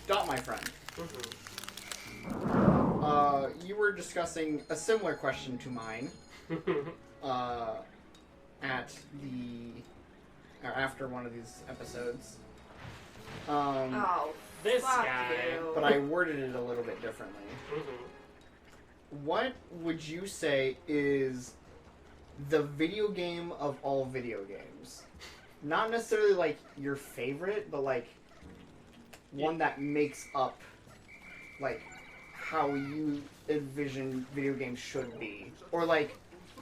Dot, my friend. You were discussing a similar question to mine. After one of these episodes. This guy. You. But I worded it a little bit differently. What would you say is the video game of all video games? Not necessarily like your favorite, but like one that makes up like how you envision video games should be. Or like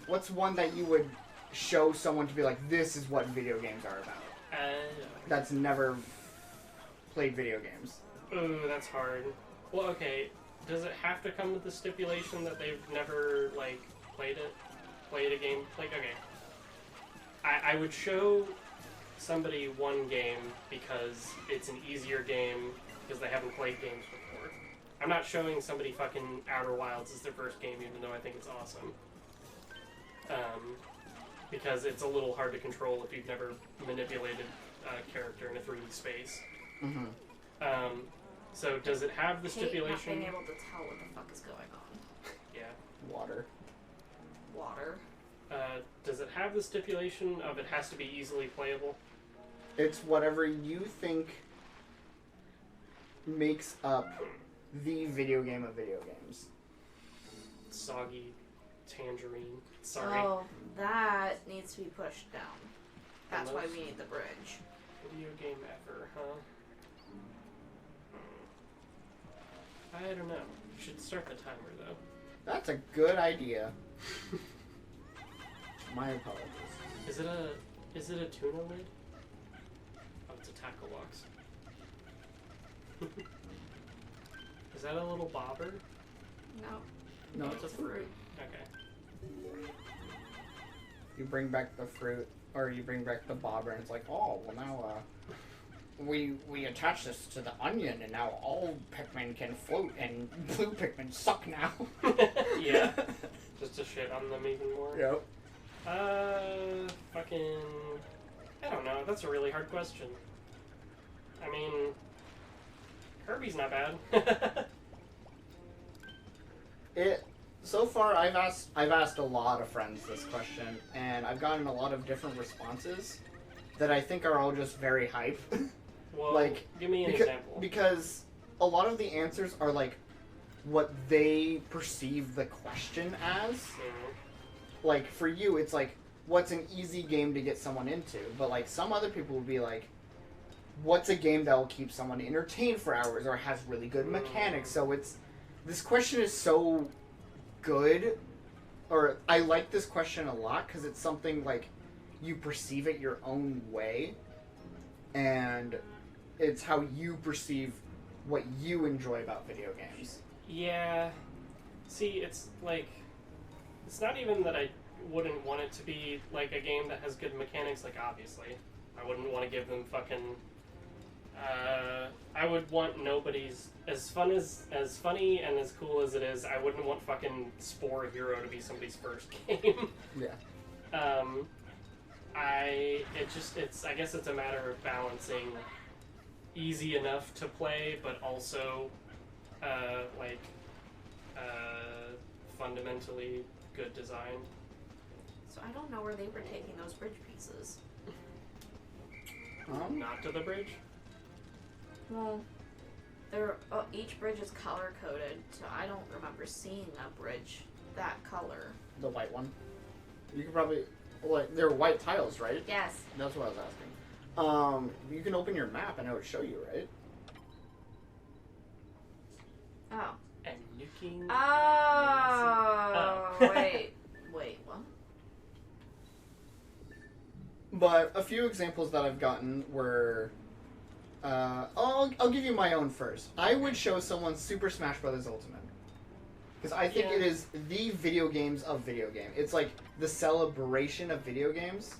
what's one that you would show someone to be like, this is what video games are about? That's never played video games. Ooh, that's hard. Well, okay, does it have to come with the stipulation that they've never, like, played a game? Like, okay. I would show somebody one game because it's an easier game because they haven't played games before. I'm not showing somebody fucking Outer Wilds as their first game, even though I think it's awesome. Because it's a little hard to control if you've never manipulated a character in a 3D space. So does it have the stipulation? Not being able to tell what the fuck is going on. Yeah. Water. Does it have the stipulation of it has to be easily playable? It's whatever you think makes up the video game of video games. Soggy tangerine. Sorry. Oh, that needs to be pushed down. That's why we need the bridge. Video game ever, huh? I don't know. You should start the timer, though. That's a good idea. My apologies. Is it a tuna lid? Oh, it's a tackle box. Is that a little bobber? No. No, it's a fruit. Okay. You bring back the fruit, or you bring back the bobber, and it's like, oh, well now, we attach this to the onion, and now all Pikmin can float, and blue Pikmin suck now. Yeah. Just to shit on them even more. Yep. Fucking... I don't know. That's a really hard question. I mean... Kirby's not bad. So far, I've asked a lot of friends this question, and I've gotten a lot of different responses that I think are all just very hype. Well, like, give me an example. Because a lot of the answers are like what they perceive the question as. Mm-hmm. Like, for you, it's like, what's an easy game to get someone into? But like, some other people would be like, what's a game that will keep someone entertained for hours or has really good mechanics? So this question is so good, or I like this question a lot because it's something like you perceive it your own way, and it's how you perceive what you enjoy about video games. Yeah. See, it's like, it's not even that I wouldn't want it to be like a game that has good mechanics, like obviously. I wouldn't want to give them fucking... I would want nobody's... As funny and as cool as it is, I wouldn't want fucking Spore Hero to be somebody's first game. Yeah. I guess it's a matter of balancing easy enough to play, but also, fundamentally good design. So I don't know where they were taking those bridge pieces. Not to the bridge? Well, each bridge is color coded, so I don't remember seeing a bridge that color. The white one. You could probably... Well, they're white tiles, right? Yes. That's what I was asking. You can open your map and it would show you, right? Oh. And nuking... Oh! Wait, what? But a few examples that I've gotten were... I'll give you my own first. I would show someone Super Smash Bros. Ultimate. Because I think it is the video games of video game. It's like the celebration of video games.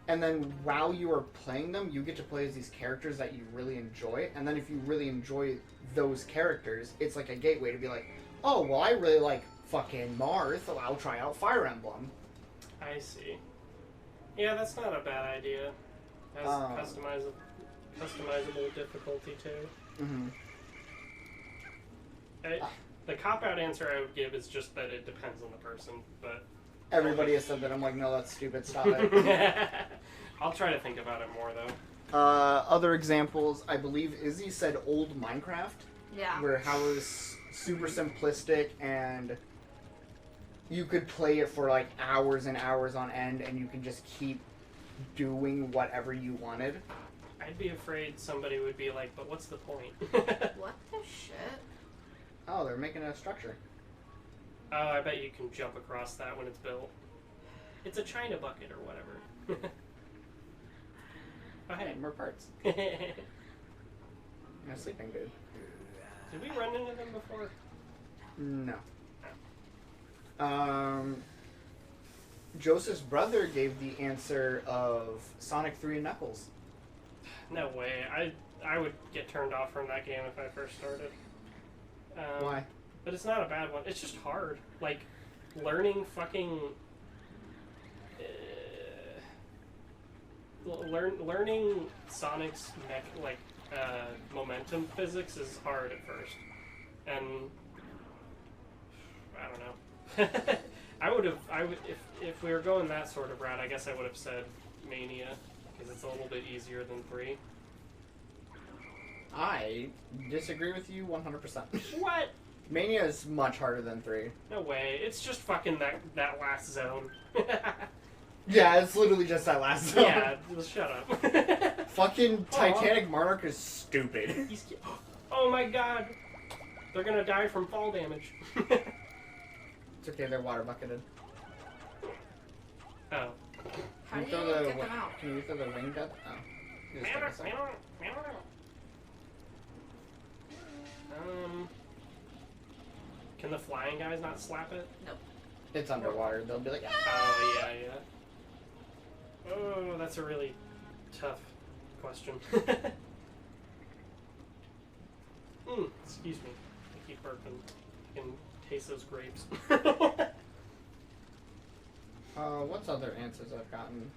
And then while you are playing them, you get to play as these characters that you really enjoy. And then if you really enjoy those characters, it's like a gateway to be like, oh, well, I really like fucking Marth, so I'll try out Fire Emblem. I see. Yeah, that's not a bad idea. Has customizable difficulty too. Mm-hmm. The cop-out answer I would give is just that it depends on the person, but... Everybody has said that. I'm like, no, that's stupid. Stop it. I'll try to think about it more, though. Other examples, I believe Izzy said old Minecraft. Yeah. Where how it was super simplistic and you could play it for like hours and hours on end and you can just keep doing whatever you wanted. I'd be afraid somebody would be like, but what's the point? What the shit? Oh, they're making a structure. Oh, I bet you can jump across that when it's built. It's a China bucket or whatever. Oh, hey. More parts. Did A sleeping dude. we run into them before? No. Joseph's brother gave the answer of Sonic 3 and Knuckles. No way. I would get turned off from that game if I first started. Why? But it's not a bad one. It's just hard. Like, learning fucking... learning Sonic's momentum physics is hard at first. And... I don't know. If we were going that sort of route, I guess I would have said Mania, because it's a little bit easier than 3. I disagree with you 100%. What? Mania is much harder than 3. No way. It's just fucking that last zone. Yeah, it's literally just that last zone. Yeah, shut up. Fucking Titanic Monarch is stupid. Oh my god. They're gonna die from fall damage. It's okay, they're water bucketed. Oh. How do you throw get them out? Can you throw the wing death? Oh. You just take a second. Can the flying guys not slap it? Nope. It's underwater. They'll be like, ah! Oh, yeah. Oh, that's a really tough question. Excuse me. I keep burping. I can taste those grapes. What's other answers I've gotten?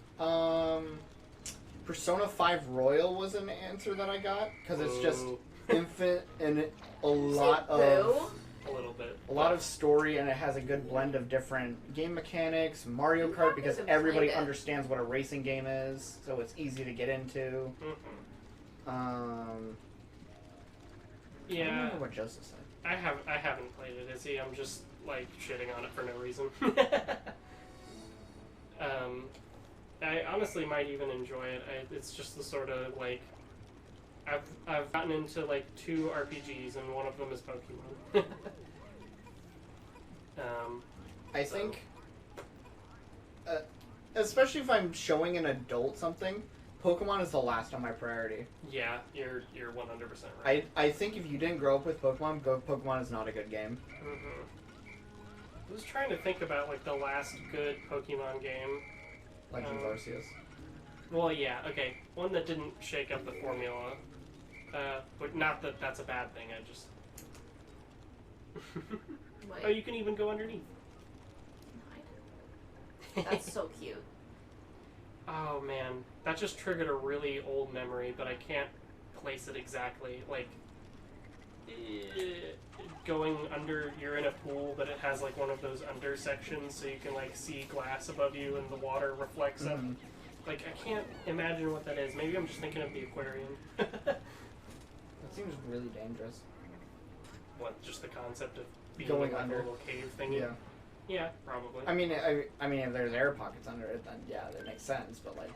Persona 5 Royal was an answer that I got, because it's just infant and a lot of... A little bit. A lot of story, and it has a good blend of different game mechanics. Mario Kart, because everybody understands what a racing game is, so it's easy to get into. Yeah. I don't remember what Joseph said. I haven't played it, is he? I'm just like shitting on it for no reason. I honestly might even enjoy it. It's just the sort of like I've gotten into like 2 RPGs and one of them is Pokemon. I think, especially if I'm showing an adult something, Pokemon is the last on my priority. Yeah, you're 100% right. I think if you didn't grow up with Pokemon, Pokemon is not a good game. I was trying to think about like the last good Pokemon game. Legend of Arceus. Well, yeah, okay. One that didn't shake up the formula. But not that that's a bad thing, I just... Oh, you can even go underneath. That's so cute. Oh, man. That just triggered a really old memory, but I can't place it exactly. Like, going under, you're in a pool, but it has like one of those under sections so you can like see glass above you and the water reflects up. Like, I can't imagine what that is. Maybe I'm just thinking of the aquarium. That seems really dangerous. What, just the concept of being going like under a little cave thingy? Yeah. Yeah, probably. I mean, if there's air pockets under it, then yeah, that makes sense. But like,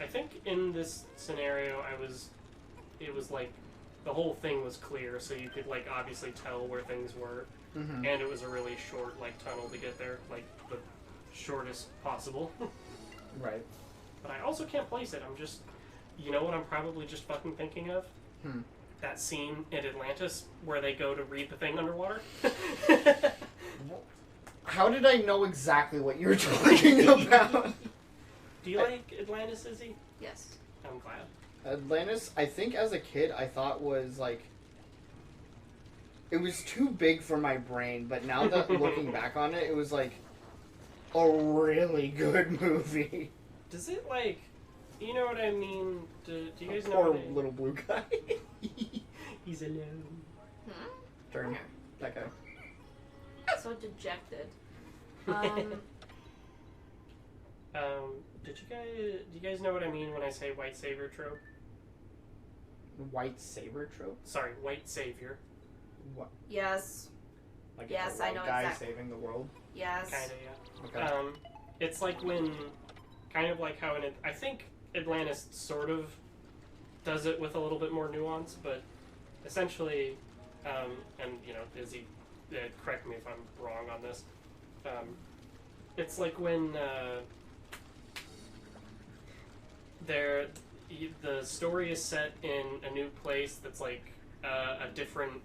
I think in this scenario, it was like the whole thing was clear, so you could like obviously tell where things were, and it was a really short like tunnel to get there, like the shortest possible. Right. But I also can't place it. I'm just, you know what I'm probably just fucking thinking of? That scene in Atlantis where they go to read the thing underwater. How did I know exactly what you were talking about? Do you like Atlantis, Izzy? Yes. I'm glad. Atlantis, I think as a kid, I thought was like... It was too big for my brain, but now that looking back on it, it was like a really good movie. Does it like... You know what I mean? Do you guys know Poor what little blue guy. He's alone. Turn. That guy. So dejected. Do you guys know what I mean when I say white savior trope? White saber trope? Sorry, white savior. What? Yes. Like Yes, it's a I white know guy exactly. saving the world? Yes. Kinda, yeah. Okay. It's like when, kind of like how I think Atlantis sort of does it with a little bit more nuance, but essentially, and you know, Izzy, correct me if I'm wrong on this. It's like when the story is set in a new place that's like a different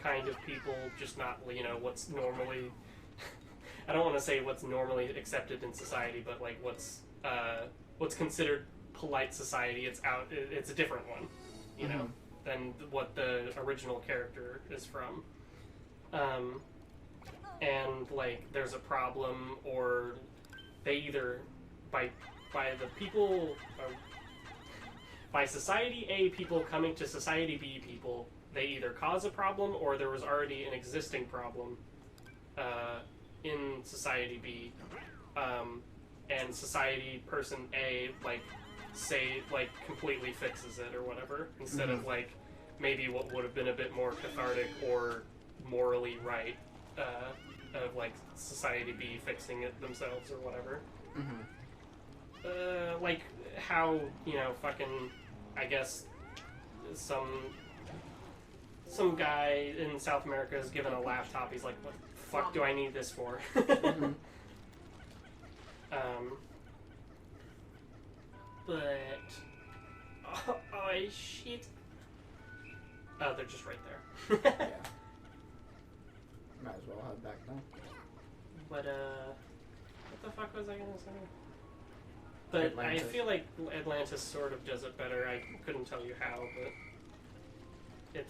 kind of people, just not, you know, what's normally. I don't want to say what's normally accepted in society, but like what's considered polite society. It's a different one, you know, than what the original character is from. And like there's a problem, or they either by the people by society A people coming to society B people, they either cause a problem or there was already an existing problem in society B, and society person A completely fixes it or whatever, instead of like maybe what would have been a bit more cathartic or morally right of like society B fixing it themselves or whatever. Like how, you know, fucking, I guess some guy in South America is given a laptop. He's like, what the fuck do I need this for? But oh shit. Oh, they're just right there. Yeah. Might as well head back now. But what the fuck was I gonna say? But Atlantis. I feel like Atlantis sort of does it better. I couldn't tell you how, but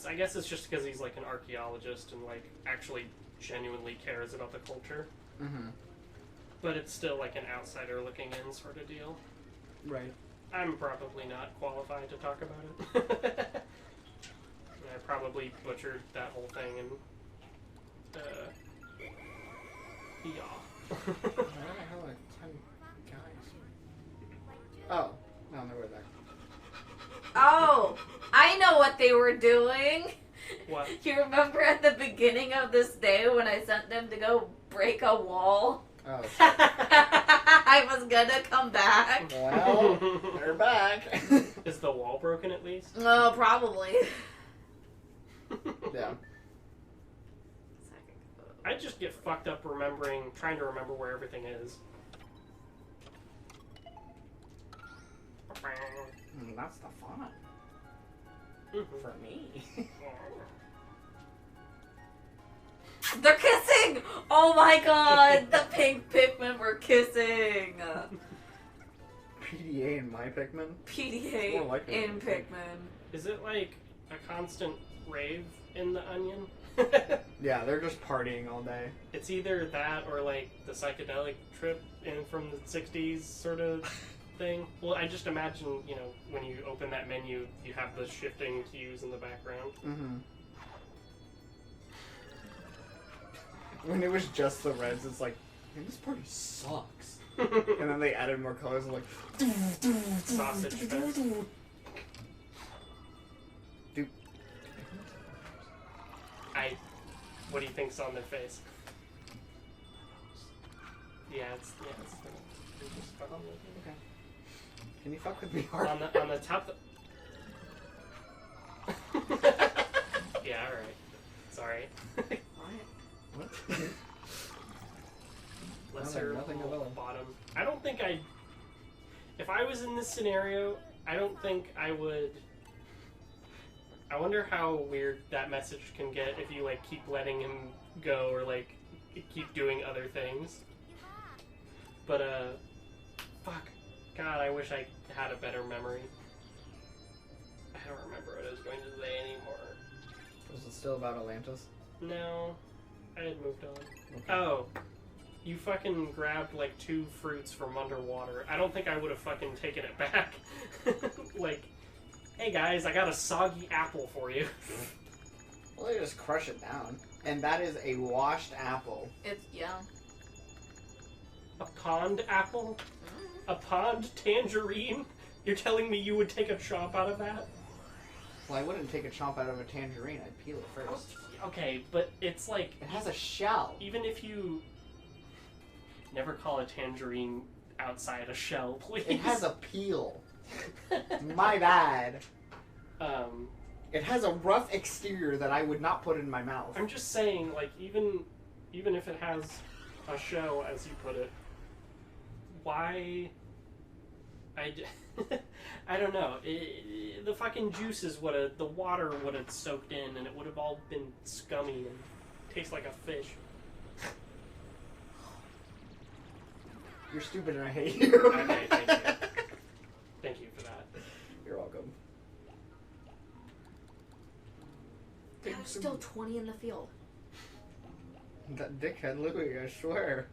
I guess it's just because he's like an archaeologist and like actually genuinely cares about the culture. But it's still like an outsider looking in sort of deal. Right. I'm probably not qualified to talk about it. I probably butchered that whole thing and yeah. Where the hell are 10 guys? Oh, no, they were there. Oh, I know what they were doing. What? You remember at the beginning of this day when I sent them to go break a wall? Oh, shit. I was gonna come back. Well, they're back. Is the wall broken at least? Oh, probably. Yeah. I just get fucked up trying to remember where everything is. That's the fun. For me. They're kissing! Oh my god! The pink Pikmin were kissing! PDA in my Pikmin? PDA More like it. in Pikmin. Is it like a constant rave in the Onion? Yeah, they're just partying all day. It's either that or like the psychedelic trip in from the 60s sort of thing. Well, I just imagine, you know, when you open that menu, you have the shifting cues in the background. When it was just the reds, it's like, man, this party sucks. And then they added more colors, and like, Sausage fest. Dude. What do you think's on their face? Yeah, it's just fuck on Okay. Can you fuck with me hard? on the top. Yeah, all right. Sorry. What? Lesser Nothing at all. bottom. I don't think if I was in this scenario, I don't think I would. I wonder how weird that message can get if you like keep letting him go or like keep doing other things. But fuck, God, I wish I had a better memory. I don't remember what I was going to say anymore. Was it still about Atlantis? No, I had moved on. Okay. Oh, you fucking grabbed like 2 fruits from underwater. I don't think I would have fucking taken it back. Like, hey guys, I got a soggy apple for you. Well, they just crush it down. And that is a washed apple. It's, yeah. A pond apple? Mm. A pond tangerine? You're telling me you would take a chomp out of that? Well, I wouldn't take a chomp out of a tangerine. I'd peel it first. Okay, but it's like... It has a shell. Even if you... Never call a tangerine outside a shell, please. It has a peel. My bad. It has a rough exterior that I would not put in my mouth. I'm just saying, like, even if it has a shell, as you put it, why... I don't know. The fucking juices the water would have soaked in, and it would have all been scummy and taste like a fish. You're stupid and I hate you. Okay, thank you. Thank you for that. You're welcome. There's still 20 in the field. That dickhead Louis, I swear.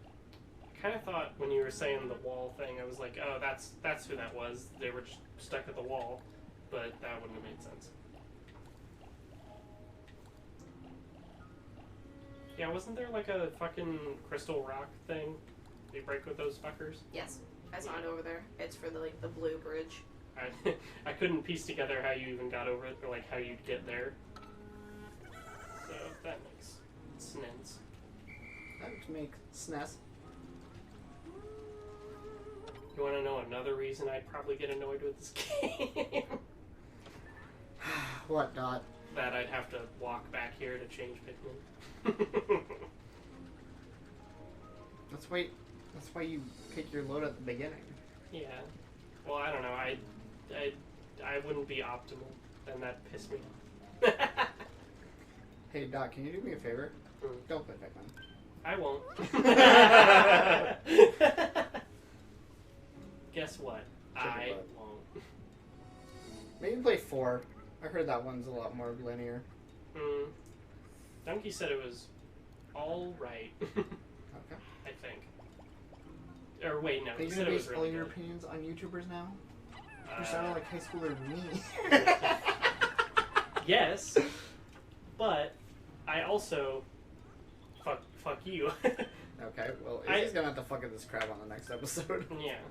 I kind of thought when you were saying the wall thing, I was like, oh, that's who that was. They were just stuck at the wall, but that wouldn't have made sense. Yeah, wasn't there like a fucking crystal rock thing you break with those fuckers? Yes, I saw it over there. It's for the blue bridge. I couldn't piece together how you even got over it, or like how you'd get there. So that makes sense. That would make SNES. You want to know another reason I'd probably get annoyed with this game? What, Dot? That I'd have to walk back here to change Pikmin. That's why you pick your load at the beginning. Yeah. Well, I don't know. I wouldn't be optimal, and that pissed me off. Hey, Dot, can you do me a favor? Mm. Don't play Pikmin. I won't. Guess what? I won't. Maybe play 4. I heard that one's a lot more linear. Donkey said it was all right. Okay. I think. Or wait, no. Are He you said gonna it was base all really your good. opinions on YouTubers now? You're sounding like high schooler me. Yes, but I also fuck you. Okay, well, Izzy's gonna have to fuck at this crab on the next episode. Yeah.